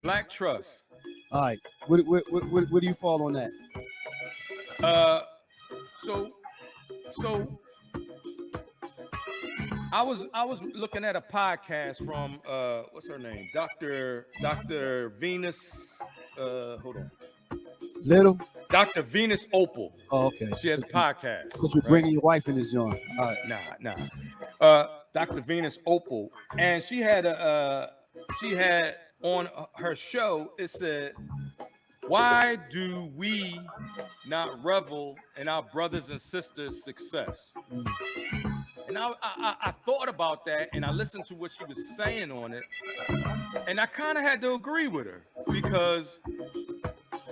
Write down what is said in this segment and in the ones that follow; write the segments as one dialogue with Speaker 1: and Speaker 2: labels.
Speaker 1: Black trust.
Speaker 2: All right. What do you fall on that?
Speaker 1: Uh, so so I was looking at a podcast from what's her name? Dr. Venus hold on.
Speaker 2: Little.
Speaker 1: Dr. Venus Opal.
Speaker 2: Oh, okay.
Speaker 1: She has a podcast,
Speaker 2: Because you're
Speaker 1: right?
Speaker 2: bringing your wife in this joint. All right.
Speaker 1: Nah. Dr. Venus Opal, and she had on her show. It said, "Why do we not revel in our brothers and sisters' success?" And I thought about that, and I listened to what she was saying on it, and I kind of had to agree with her because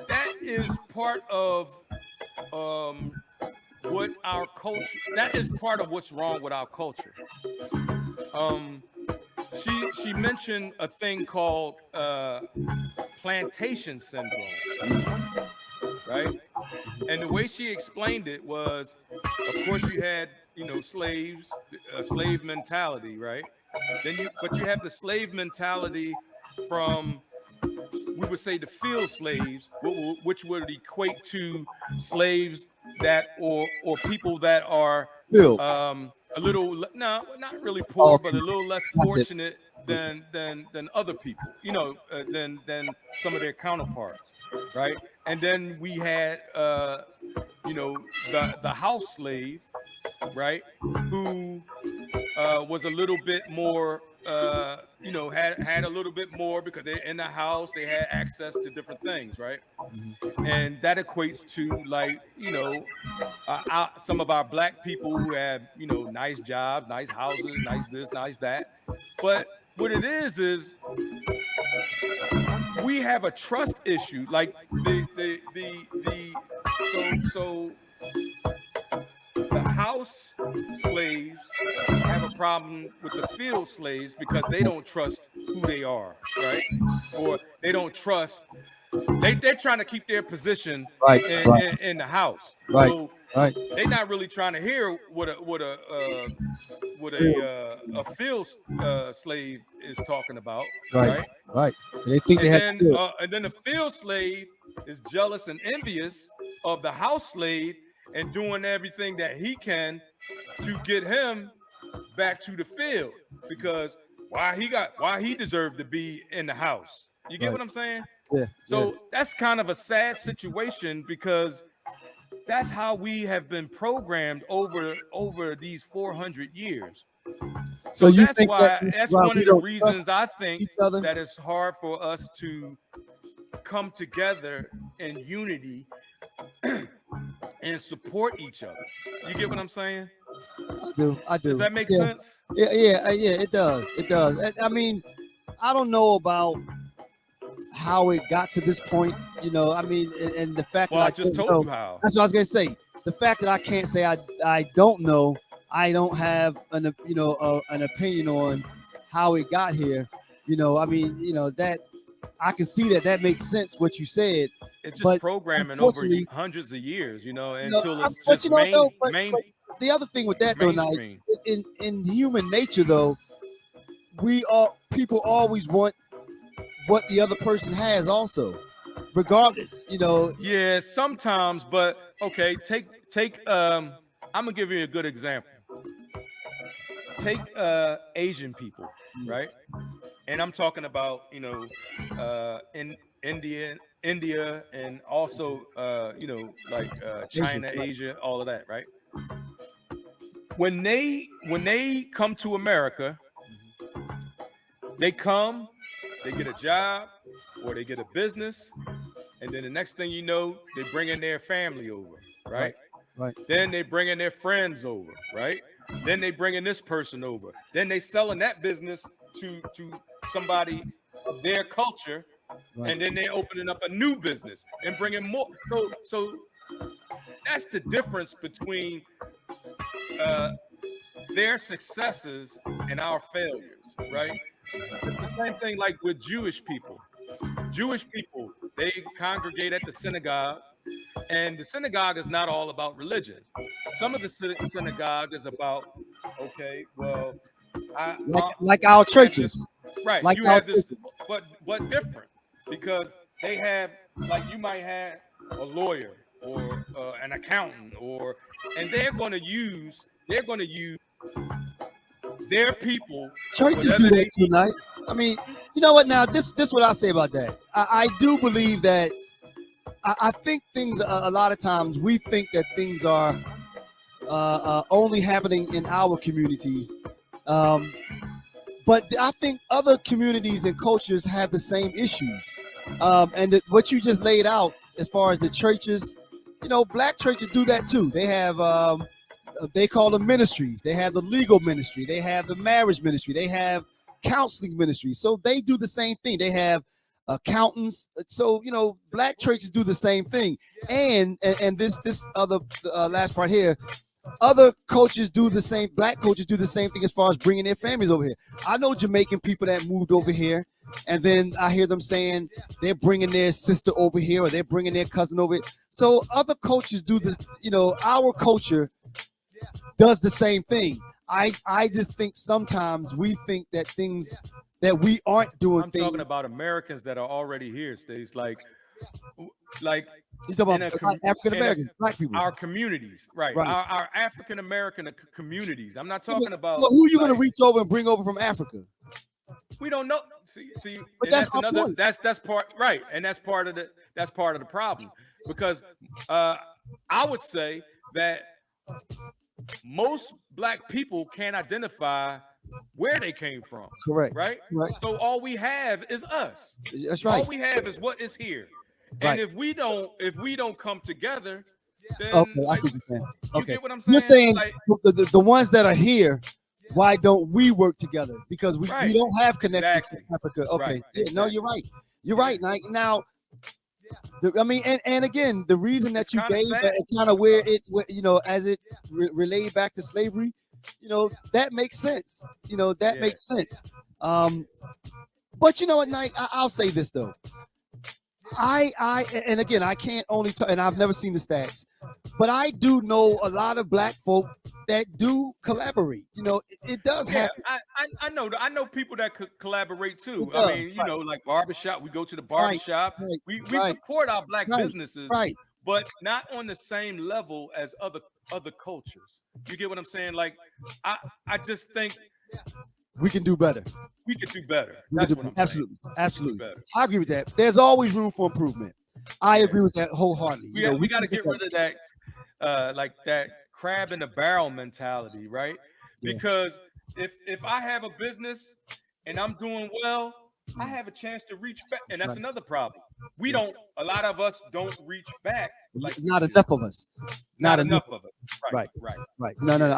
Speaker 1: that is part of what our culture. That is part of what's wrong with our culture. Um, she mentioned a thing called plantation syndrome, right? And the way she explained it was, of course, you had slaves, a slave mentality, right? But you have the slave mentality from, we would say, the field slaves, which would equate to slaves that or people that are
Speaker 2: Bill.
Speaker 1: a little, no, not really
Speaker 2: Oh,
Speaker 1: poor,
Speaker 2: okay.
Speaker 1: but a little less
Speaker 2: That's it.
Speaker 1: fortunate than other people, than some of their counterparts, right? And then we had the house slave, right, who was a little bit more, had a little bit more because they're in the house, they had access to different things, right? And that equates to, like, some of our black people who have nice jobs, nice houses, nice this, nice that. But what it is we have a trust issue, like so the house slaves have a problem with the field slaves because they don't trust who they are, right? Or they don't trust. They're trying to keep their position
Speaker 2: Right. Right.
Speaker 1: in the house.
Speaker 2: Right.
Speaker 1: So
Speaker 2: Right.
Speaker 1: they're not really trying to hear what
Speaker 2: Field.
Speaker 1: a field slave is talking about,
Speaker 2: Right.
Speaker 1: right?
Speaker 2: Right. And they think they have to do it.
Speaker 1: And then the field slave is jealous and envious of the house slave and doing everything that he can to get him back to the field, because why he deserved to be in the house. You get
Speaker 2: Right.
Speaker 1: what I'm saying?
Speaker 2: Yeah. Yeah.
Speaker 1: So that's kind of a sad situation because that's how we have been programmed over these 400 years.
Speaker 2: So
Speaker 1: So
Speaker 2: you
Speaker 1: that's
Speaker 2: think that
Speaker 1: why, that's
Speaker 2: why
Speaker 1: one
Speaker 2: we
Speaker 1: of the
Speaker 2: don't trust
Speaker 1: reasons I think
Speaker 2: each other?
Speaker 1: that it's hard for us to come together in unity and support each other. You get what I'm saying?
Speaker 2: I do. I
Speaker 1: Does
Speaker 2: do.
Speaker 1: that make
Speaker 2: Yeah.
Speaker 1: sense?
Speaker 2: Yeah. It does. It does. I mean, I don't know about how it got to this point. I mean, and the fact
Speaker 1: Well,
Speaker 2: that
Speaker 1: I
Speaker 2: I
Speaker 1: just
Speaker 2: don't
Speaker 1: told
Speaker 2: know.
Speaker 1: you how.
Speaker 2: That's what I was gonna say. The fact that I can't say I don't know. I don't have an opinion on how it got here. I mean, that I can see that makes sense what you said,
Speaker 1: It's just
Speaker 2: but
Speaker 1: programming over
Speaker 2: unfortunately,
Speaker 1: hundreds of years, until it's
Speaker 2: but
Speaker 1: just main
Speaker 2: though, but the other thing with that though, Knight,
Speaker 1: mainstream.
Speaker 2: in human nature though, people always want what the other person has also, regardless.
Speaker 1: Yeah, sometimes, but okay, take I'm gonna give you a good example. Take Asian people, right? And I'm talking about, in India, and also like
Speaker 2: Asian,
Speaker 1: China,
Speaker 2: right?
Speaker 1: Asia, all of that, right? When they come to America, they come, they get a job or they get a business, and then the next thing you know, they bring in their family over,
Speaker 2: Right,
Speaker 1: right?
Speaker 2: right,
Speaker 1: Then they bring in their friends over, right? Then they bring in this person over. Then they selling that business to somebody of their culture,
Speaker 2: right,
Speaker 1: and then they're opening up a new business and bringing more. So that's the difference between uh, their successes and our failures, right? It's the same thing like with Jewish people. Jewish people, they congregate at the synagogue, and the synagogue is not all about religion. Some of the synagogue is about, okay, well, I
Speaker 2: like our
Speaker 1: you have this,
Speaker 2: churches,
Speaker 1: right?
Speaker 2: like
Speaker 1: You
Speaker 2: our
Speaker 1: have this,
Speaker 2: churches.
Speaker 1: but different. because they have, like, you might have a lawyer or an accountant, and they're going to use their people for
Speaker 2: Churches do
Speaker 1: whatever
Speaker 2: that
Speaker 1: they need.
Speaker 2: tonight. I mean, you know what? Now, this what I say about that. I do believe that. I think things a lot of times we think that things are only happening in our communities, um, but I think other communities and cultures have the same issues. What you just laid out as far as the churches, black churches do that too. They have they call them ministries. They have the legal ministry. They have the marriage ministry. They have counseling ministry. So they do the same thing. They have accountants. So black churches do the same thing. And this other last part here, other coaches do the same. Black coaches do the same thing as far as bringing their families over here. I know Jamaican people that moved over here, and then I hear them saying they're bringing their sister over here or they're bringing their cousin over here. So other coaches do the, our culture does the same thing. I just think sometimes we think that things that we aren't doing.
Speaker 1: I'm talking about Americans that are already here, States, like
Speaker 2: you talking about African Americans, black people,
Speaker 1: our communities, right? Our African American communities. I'm not talking about
Speaker 2: who are you going to reach over and bring over from Africa.
Speaker 1: We don't know. See,
Speaker 2: but that's another. Point.
Speaker 1: That's part, right, and that's part of the problem, because I would say that most black people can't identify where they came from.
Speaker 2: Correct.
Speaker 1: Right. So all we have is us.
Speaker 2: That's right.
Speaker 1: All we have is what is here. And if we don't come together, then
Speaker 2: okay, I see what you're saying. Okay,
Speaker 1: you get what I'm saying?
Speaker 2: You're saying the ones that are here. Why don't we work together? Because we don't have connections to Africa. Okay,
Speaker 1: right.
Speaker 2: Yeah, no, you're right. You're right. Now, I mean, and again, the reason that you gave kind of where it, as it relayed back to slavery, that makes sense. That makes sense. But you know what, Nike, I'll say this though. And again, I can't only talk, and I've never seen the stats, but I do know a lot of black folk that do collaborate. It does happen.
Speaker 1: I know people that could collaborate too. I mean, like barbershop. We go to the barbershop. We support our black businesses, but not on the same level as other cultures. You get what I'm saying? Like, I just think
Speaker 2: we can do better.
Speaker 1: We could do better. That's what I'm
Speaker 2: absolutely,
Speaker 1: saying.
Speaker 2: Absolutely. I agree with that. There's always room for improvement. I agree with that wholeheartedly.
Speaker 1: We got to get rid of that, like that crab in the barrel mentality, right? Because if I have a business and I'm doing well, I have a chance to reach back, and that's another problem. A lot of us don't reach back. Like
Speaker 2: not enough of us.
Speaker 1: Not enough of us.
Speaker 2: Right. No.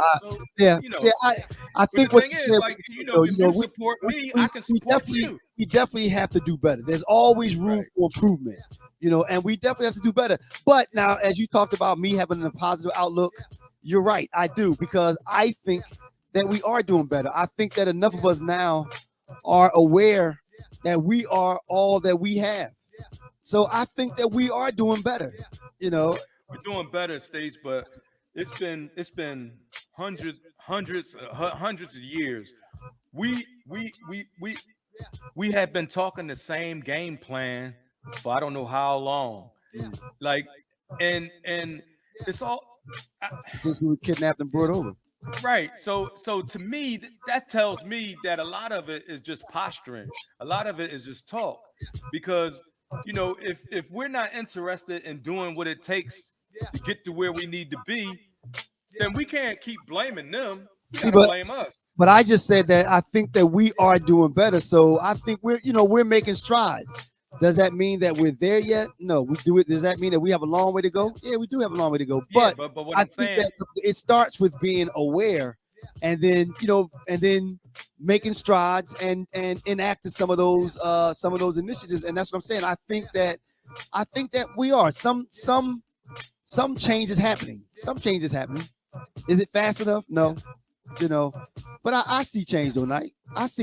Speaker 2: I think what you said.
Speaker 1: Like, if you support me, I can support you.
Speaker 2: We definitely have to do better. There's always room for improvement. And we definitely have to do better. But now, as you talked about me having a positive outlook, you're right. I do, because I think that we are doing better. I think that enough of us now are aware that we are all that we have. So I think that we are doing better.
Speaker 1: We're doing better, States, but it's been hundreds of years. We have been talking the same game plan for I don't know how long. Like, and it's all
Speaker 2: since we were kidnapped and brought over.
Speaker 1: Right. So to me, that tells me that a lot of it is just posturing. A lot of it is just talk, because if we're not interested in doing what it takes to get to where we need to be, then we can't keep blaming them. Blame us.
Speaker 2: But I just said that I think that we are doing better. So I think we're making strides. Does that mean that we're there yet? No, we do it. Does that mean that we have a long way to go? Yeah, we do have a long way to go. But
Speaker 1: what
Speaker 2: I think that it starts with being aware, and then making strides and enacting some of those initiatives. And that's what I'm saying. I think that we are some change is happening. Some change is happening. Is it fast enough? No, but I see change though, Nike. I see